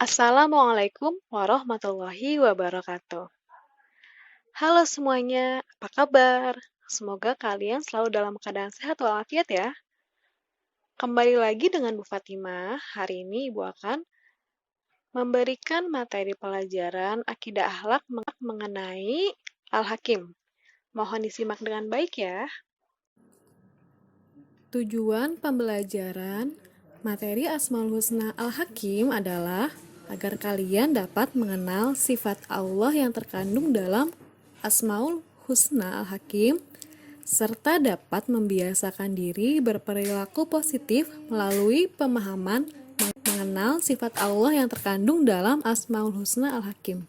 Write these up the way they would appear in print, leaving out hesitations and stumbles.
Assalamualaikum warahmatullahi wabarakatuh. Halo semuanya, apa kabar? Semoga kalian selalu dalam keadaan sehat walafiat ya. Kembali lagi dengan Bu Fatimah. Hari ini Ibu akan memberikan materi pelajaran akidah akhlak mengenai Al-Hakim. Mohon disimak dengan baik ya. Tujuan pembelajaran materi Asmaul Husna Al-Hakim adalah agar kalian dapat mengenal sifat Allah yang terkandung dalam Asmaul Husna Al-Hakim, serta dapat membiasakan diri berperilaku positif melalui pemahaman mengenal sifat Allah yang terkandung dalam Asmaul Husna Al-Hakim.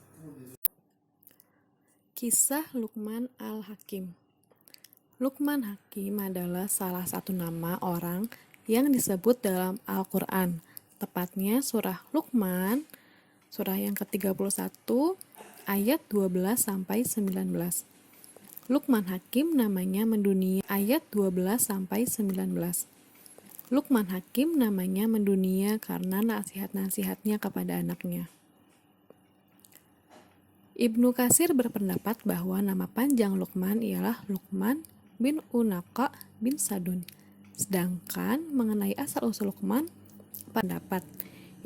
Kisah Luqman Al-Hakim. Luqman Hakim adalah salah satu nama orang yang disebut dalam Al-Quran, tepatnya surah Luqman, surah yang ke-31, ayat 12-19. Luqman Hakim namanya mendunia ayat 12-19. Luqman Hakim namanya mendunia karena nasihat-nasihatnya kepada anaknya. Ibnu Katsir berpendapat bahwa nama panjang Luqman ialah Luqman bin Unaqa bin Sadun. Sedangkan mengenai asal-usul Luqman, pendapat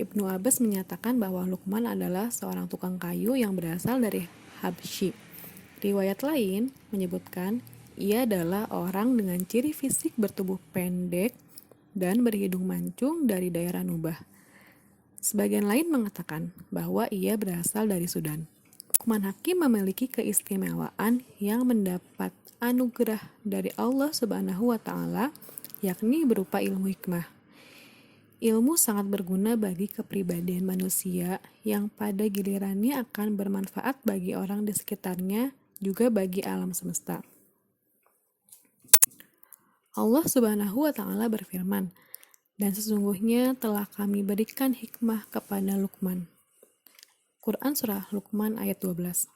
Ibnu Abbas menyatakan bahwa Luqman adalah seorang tukang kayu yang berasal dari Habsyi. Riwayat lain menyebutkan ia adalah orang dengan ciri fisik bertubuh pendek dan berhidung mancung dari daerah Nubah. Sebagian lain mengatakan bahwa ia berasal dari Sudan. Luqman Hakim memiliki keistimewaan yang mendapat anugerah dari Allah Subhanahu wa Ta'ala, yakni berupa ilmu hikmah. Ilmu sangat berguna bagi kepribadian manusia yang pada gilirannya akan bermanfaat bagi orang di sekitarnya, juga bagi alam semesta. Allah Subhanahu wa Ta'ala berfirman, "Dan sesungguhnya telah kami berikan hikmah kepada Luqman." Quran Surah Luqman ayat 12.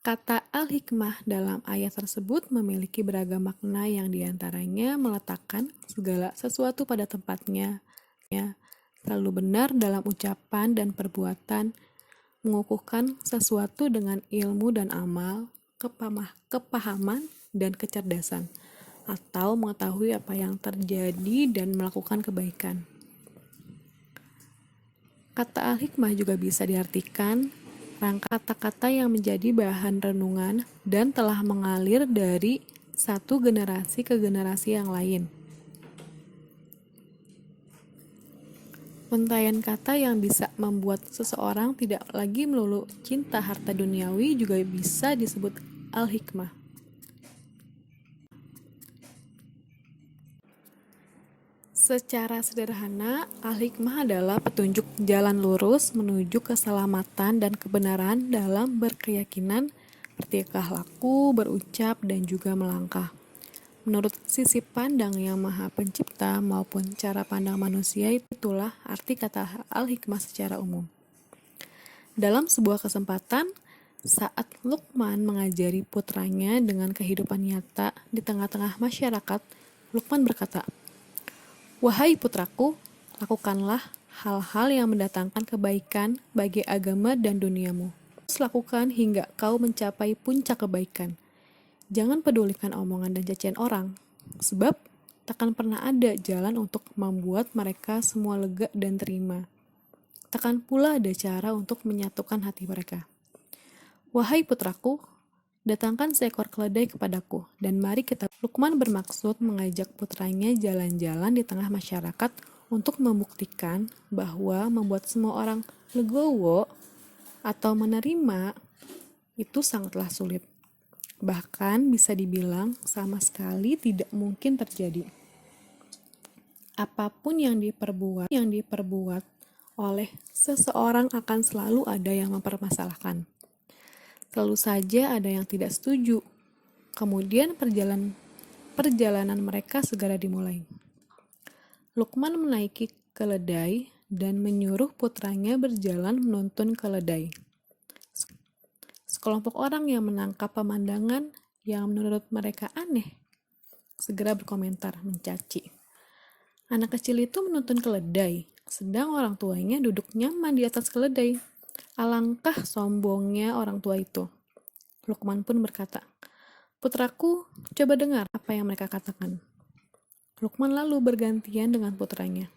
Kata al-hikmah dalam ayat tersebut memiliki beragam makna yang diantaranya meletakkan segala sesuatu pada tempatnya, selalu benar dalam ucapan dan perbuatan, mengukuhkan sesuatu dengan ilmu dan amal, kepahaman dan kecerdasan, atau mengetahui apa yang terjadi dan melakukan kebaikan. Kata al-hikmah juga bisa diartikan rangka kata-kata yang menjadi bahan renungan dan telah mengalir dari satu generasi ke generasi yang lain. Untaian kata yang bisa membuat seseorang tidak lagi melulu cinta harta duniawi juga bisa disebut al-hikmah. Secara sederhana, al-hikmah adalah petunjuk jalan lurus menuju keselamatan dan kebenaran dalam berkeyakinan, bertingkah laku, berucap, dan juga melangkah. Menurut sisi pandang yang maha pencipta maupun cara pandang manusia, itulah arti kata al-hikmah secara umum. Dalam sebuah kesempatan, saat Luqman mengajari putranya dengan kehidupan nyata di tengah-tengah masyarakat, Luqman berkata, "Wahai putraku, lakukanlah hal-hal yang mendatangkan kebaikan bagi agama dan duniamu. Terus lakukan hingga kau mencapai puncak kebaikan. Jangan pedulikan omongan dan cacian orang, sebab takkan pernah ada jalan untuk membuat mereka semua lega dan terima. Takkan pula ada cara untuk menyatukan hati mereka. Wahai putraku, datangkan seekor keledai kepadaku, dan mari kita." Luqman bermaksud mengajak putranya jalan-jalan di tengah masyarakat untuk membuktikan bahwa membuat semua orang legowo atau menerima itu sangatlah sulit. Bahkan bisa dibilang sama sekali tidak mungkin terjadi. Apapun yang diperbuat oleh seseorang akan selalu ada yang mempermasalahkan. Selalu saja ada yang tidak setuju. Kemudian perjalanan mereka segera dimulai. Luqman menaiki keledai dan menyuruh putranya berjalan menuntun keledai. Sekelompok orang yang menangkap pemandangan yang menurut mereka aneh segera berkomentar, mencaci. Anak kecil itu menuntun keledai, sedang orang tuanya duduk nyaman di atas keledai. Alangkah sombongnya orang tua itu. Luqman pun berkata, "Putraku, coba dengar apa yang mereka katakan." Luqman lalu bergantian dengan putranya.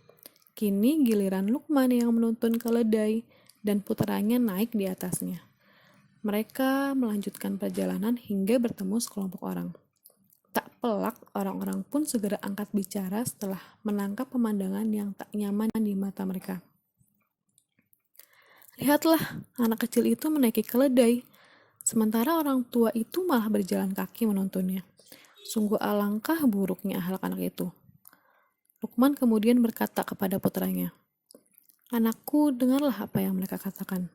Kini giliran Luqman yang menuntun keledai dan putranya naik di atasnya. Mereka melanjutkan perjalanan hingga bertemu sekelompok orang. Tak pelak, orang-orang pun segera angkat bicara setelah menangkap pemandangan yang tak nyaman di mata mereka. "Lihatlah, anak kecil itu menaiki keledai, sementara orang tua itu malah berjalan kaki menuntunnya. Sungguh alangkah buruknya akhlak anak itu." Luqman kemudian berkata kepada putranya, "Anakku, dengarlah apa yang mereka katakan."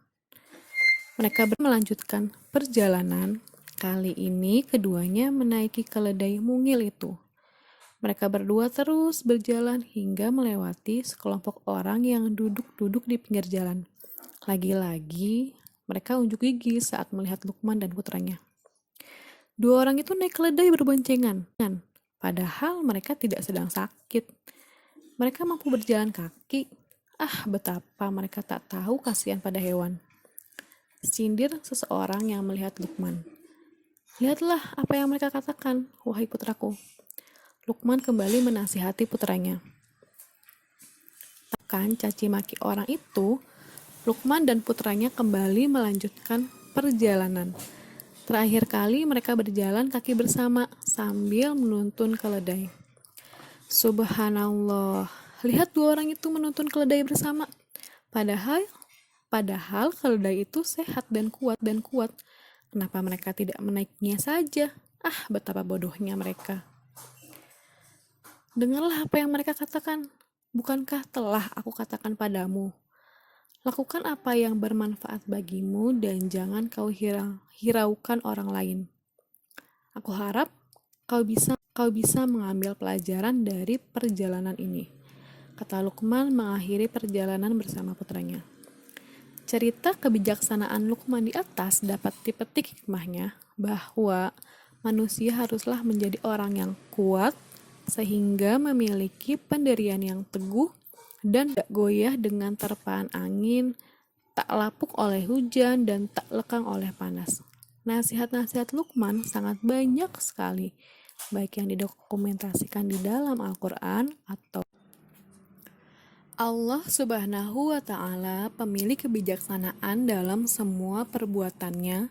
Mereka melanjutkan perjalanan. Kali ini keduanya menaiki keledai mungil itu. Mereka berdua terus berjalan hingga melewati sekelompok orang yang duduk-duduk di pinggir jalan. Lagi-lagi, mereka unjuk gigi saat melihat Luqman dan putranya. Dua orang itu naik keledai berboncengan, padahal mereka tidak sedang sakit. Mereka mampu berjalan kaki. Ah, betapa mereka tak tahu kasihan pada hewan. Sindir seseorang yang melihat Luqman. "Lihatlah apa yang mereka katakan, wahai putraku." Luqman kembali menasihati putranya. Takkan caci maki orang itu, Luqman dan putranya kembali melanjutkan perjalanan. Terakhir kali mereka berjalan kaki bersama sambil menuntun keledai. Subhanallah, lihat dua orang itu menuntun keledai bersama. Padahal keledai itu sehat dan kuat. Kenapa mereka tidak menaiknya saja? Ah, betapa bodohnya mereka. Dengarlah apa yang mereka katakan. Bukankah telah aku katakan padamu? Lakukan apa yang bermanfaat bagimu dan jangan kau hiraukan orang lain. Aku harap kau bisa mengambil pelajaran dari perjalanan ini, kata Luqman mengakhiri perjalanan bersama putranya. Cerita kebijaksanaan Luqman di atas dapat dipetik hikmahnya bahwa manusia haruslah menjadi orang yang kuat sehingga memiliki pendirian yang teguh dan tak goyah dengan terpaan angin, tak lapuk oleh hujan, dan tak lekang oleh panas. Nasihat-nasihat Luqman sangat banyak sekali, baik yang didokumentasikan di dalam Al-Quran atau Allah Subhanahu wa Ta'ala pemilik kebijaksanaan dalam semua perbuatannya,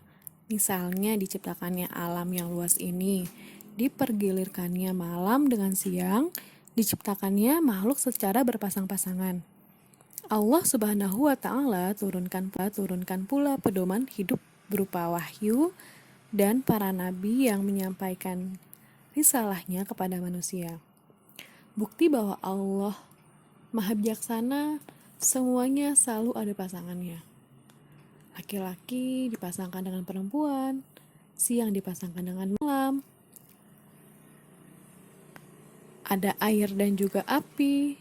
misalnya diciptakannya alam yang luas ini, dipergilirkannya malam dengan siang, diciptakannya makhluk secara berpasang-pasangan. Allah Subhanahu wa Ta'ala turunkan pula pedoman hidup berupa wahyu dan para nabi yang menyampaikan risalahnya kepada manusia. Bukti bahwa Allah Maha bijaksana, semuanya selalu ada pasangannya. Laki-laki dipasangkan dengan perempuan, siang dipasangkan dengan malam, ada air dan juga api,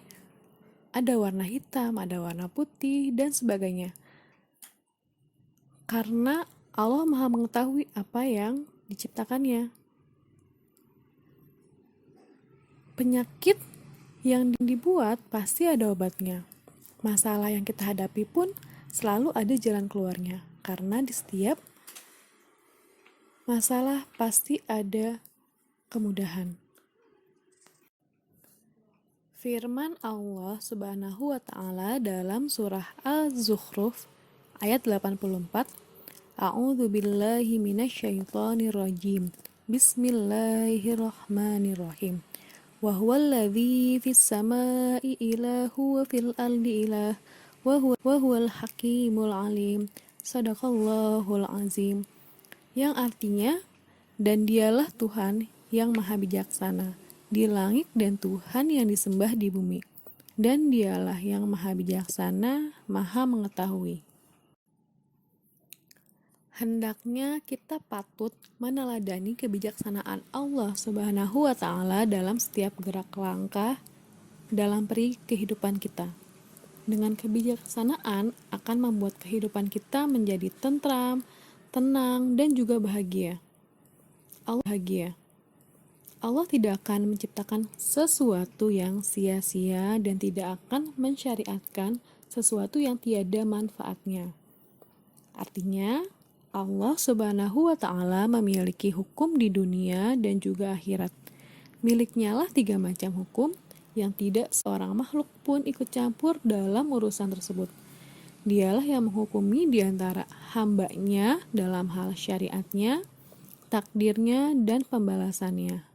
ada warna hitam, ada warna putih, dan sebagainya. Karena Allah Maha mengetahui apa yang diciptakannya. Penyakit yang dibuat pasti ada obatnya. Masalah yang kita hadapi pun selalu ada jalan keluarnya. Karena di setiap masalah pasti ada kemudahan. Firman Allah Subhanahu wa Ta'ala dalam surah Az-Zukhruf ayat 84, A'udzu billahi minasyaitonir rajim. Bismillahirrahmanirrahim. Wa huwal ladzi fis samaa'i ilahu wa fil ardi ilah wa huwal hakimul alim. Shadaqallahul azim. Yang artinya, dan dialah Tuhan yang maha bijaksana di langit dan Tuhan yang disembah di bumi. Dan dialah yang maha bijaksana, maha mengetahui. Hendaknya kita patut meneladani kebijaksanaan Allah Subhanahu wa Ta'ala dalam setiap gerak langkah dalam peri kehidupan kita. Dengan kebijaksanaan akan membuat kehidupan kita menjadi tentram, tenang, dan juga bahagia. Allah bahagia. Allah tidak akan menciptakan sesuatu yang sia-sia dan tidak akan mensyariatkan sesuatu yang tiada manfaatnya. Artinya, Allah Subhanahu wa Ta'ala memiliki hukum di dunia dan juga akhirat. Miliknya lah 3 macam hukum yang tidak seorang makhluk pun ikut campur dalam urusan tersebut. Dialah yang menghukumi di antara hambanya dalam hal syariatnya, takdirnya, dan pembalasannya.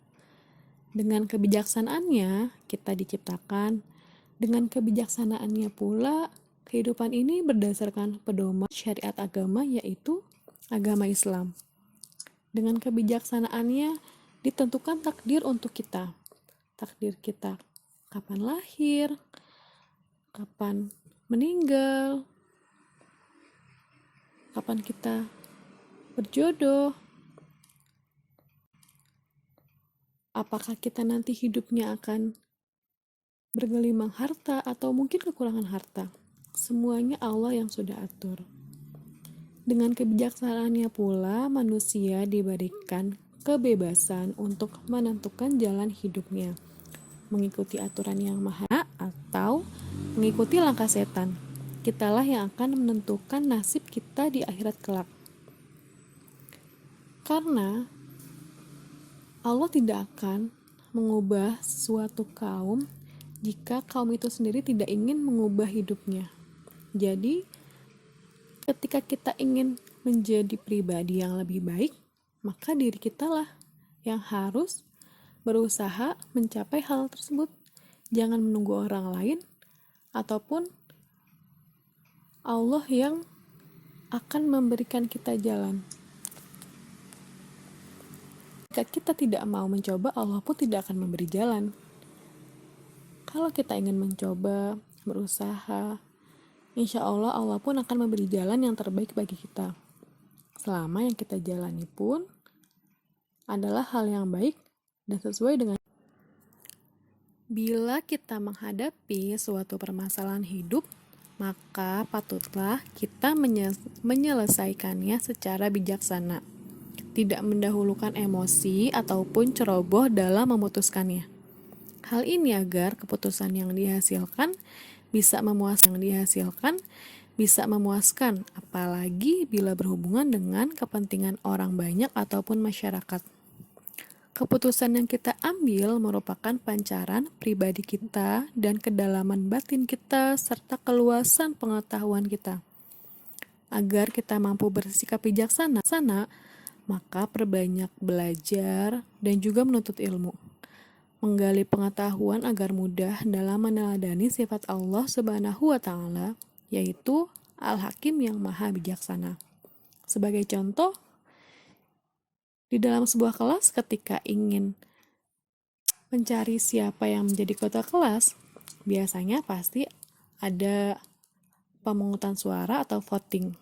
Dengan kebijaksanaannya, kita diciptakan. Dengan kebijaksanaannya pula, kehidupan ini berdasarkan pedoman syariat agama, yaitu agama Islam. Dengan kebijaksanaannya, ditentukan takdir untuk kita. Takdir kita kapan lahir, kapan meninggal, kapan kita berjodoh, apakah kita nanti hidupnya akan bergelimang harta atau mungkin kekurangan harta. Semuanya Allah yang sudah atur. Dengan kebijaksanaannya pula, manusia diberikan kebebasan untuk menentukan jalan hidupnya, mengikuti aturan yang maha atau mengikuti langkah setan. Kitalah yang akan menentukan nasib kita di akhirat kelak. Karena Allah tidak akan mengubah suatu kaum jika kaum itu sendiri tidak ingin mengubah hidupnya. Jadi, ketika kita ingin menjadi pribadi yang lebih baik, maka diri kita lah yang harus berusaha mencapai hal tersebut. Jangan menunggu orang lain ataupun Allah yang akan memberikan kita jalan. Jika kita tidak mau mencoba, Allah pun tidak akan memberi jalan. Kalau kita ingin mencoba, berusaha, insya Allah Allah pun akan memberi jalan yang terbaik bagi kita. Selama yang kita jalani pun adalah hal yang baik dan sesuai dengan. Bila kita menghadapi suatu permasalahan hidup, maka patutlah kita menyelesaikannya secara bijaksana, tidak mendahulukan emosi ataupun ceroboh dalam memutuskannya. Hal ini agar keputusan yang dihasilkan bisa memuaskan, apalagi bila berhubungan dengan kepentingan orang banyak ataupun masyarakat. Keputusan yang kita ambil merupakan pancaran pribadi kita dan kedalaman batin kita serta keluasan pengetahuan kita. Agar kita mampu bersikap bijaksana, maka perbanyak belajar dan juga menuntut ilmu. Menggali pengetahuan agar mudah dalam meneladani sifat Allah Subhanahu wa Ta'ala, yaitu Al-Hakim yang Maha Bijaksana. Sebagai contoh, di dalam sebuah kelas ketika ingin mencari siapa yang menjadi ketua kelas, biasanya pasti ada pemungutan suara atau voting.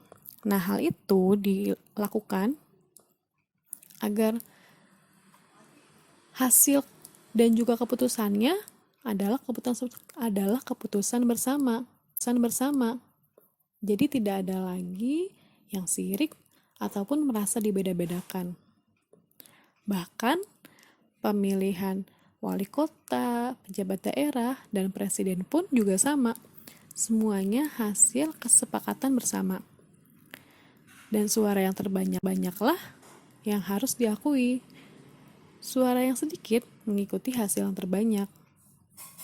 Nah, hal itu dilakukan agar hasil dan juga keputusannya adalah keputusan bersama. Jadi tidak ada lagi yang sirik ataupun merasa dibeda-bedakan. Bahkan pemilihan wali kota, pejabat daerah, dan presiden pun juga sama. Semuanya hasil kesepakatan bersama. Dan suara yang terbanyaklah yang harus diakui. Suara yang sedikit mengikuti hasil yang terbanyak.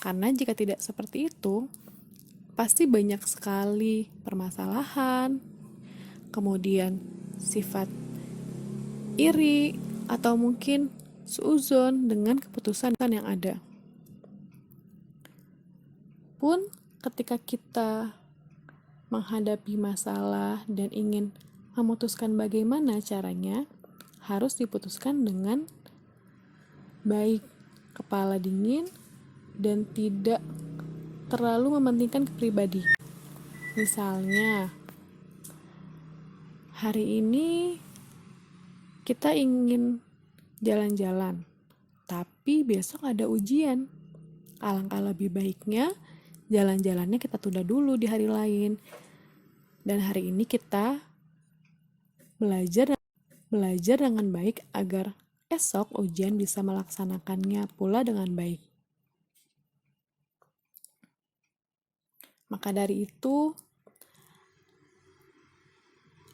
Karena jika tidak seperti itu, pasti banyak sekali permasalahan, kemudian sifat iri, atau mungkin suuzon dengan keputusan yang ada. Pun ketika kita menghadapi masalah dan ingin memutuskan bagaimana caranya, harus diputuskan dengan baik, kepala dingin, dan tidak terlalu mementingkan kepribadi. Misalnya, hari ini kita ingin jalan-jalan, tapi besok ada ujian. Alangkah lebih baiknya jalan-jalannya kita tunda dulu di hari lain. Dan hari ini kita belajar dengan baik agar esok ujian bisa melaksanakannya pula dengan baik. Maka dari itu,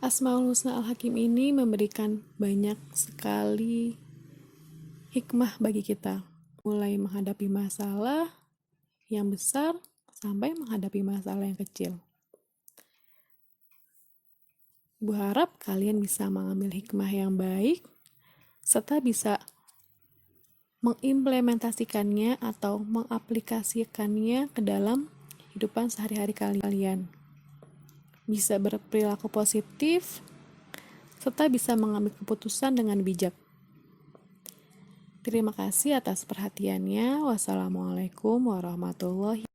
Asmaul Husna Al-Hakim ini memberikan banyak sekali hikmah bagi kita, mulai menghadapi masalah yang besar sampai menghadapi masalah yang kecil. Bu harap kalian bisa mengambil hikmah yang baik serta bisa mengimplementasikannya atau mengaplikasikannya ke dalam kehidupan sehari-hari kalian. Bisa berperilaku positif serta bisa mengambil keputusan dengan bijak. Terima kasih atas perhatiannya. Wassalamualaikum warahmatullahi wabarakatuh.